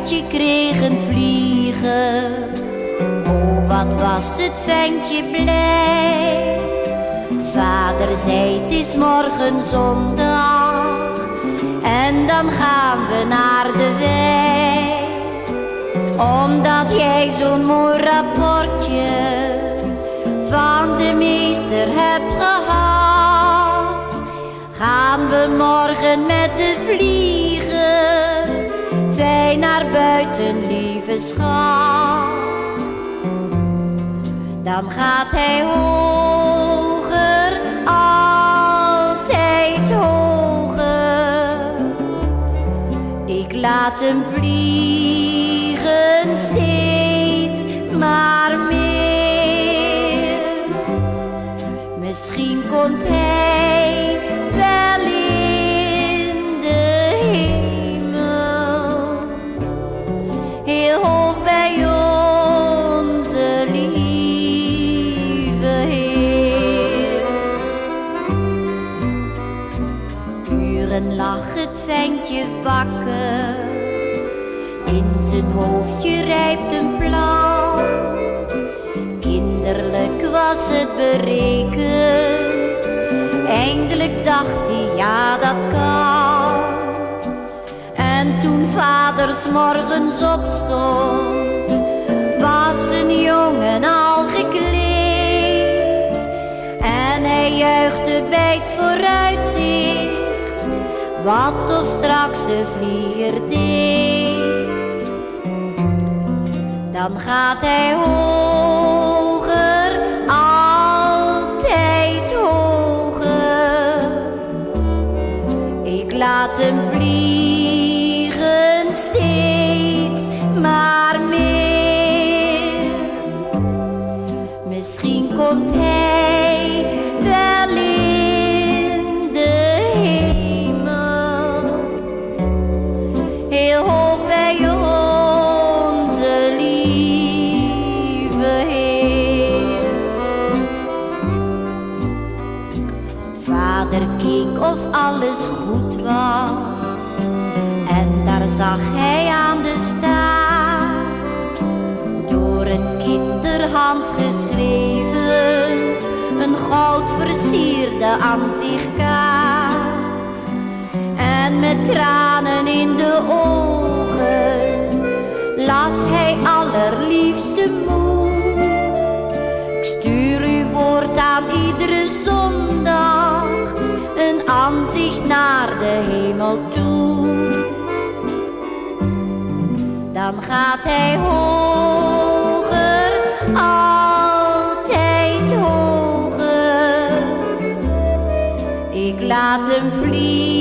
ventje kreeg een vliegen. Oh, wat was het ventje blij. Vader zei, het is morgen zondag en dan gaan we naar de wei. Omdat jij zo'n mooi rapportje van de meester hebt gehad, gaan we morgen met de vliegen fijn naar buiten, lieve schat. Dan gaat hij hoger, altijd hoger. Ik laat hem vliegen steeds maar meer. Misschien komt hij wel in de hemel, heel hoog bij onze lieve Heer. Uren lag het ventje wakker, in zijn hoofdje rijpt een plan. Kinderlijk was het berekend, eindelijk dacht hij, ja dat kan. En toen vader 's morgens opstond, was een jongen al gekleed. En hij juichte bij het vooruitzicht, wat of straks de vlieger deed. Dan gaat hij hoger, altijd hoger. Ik laat hem vliegen steeds maar meer. Misschien komt hij wel in de hemel, heel hoog bij onze lieve Heer. Vader keek of alles goed was, en daar zag hij aan de staart, door een kinderhand geschreven, een goudversierde aanzichtkaart. En met tranen in de ogen las hij allerliefste moe: ik stuur u voortaan iedere zondag een aanzicht naar de hemel toe. Dan gaat hij hoger, altijd hoger. Ik laat hem vliegen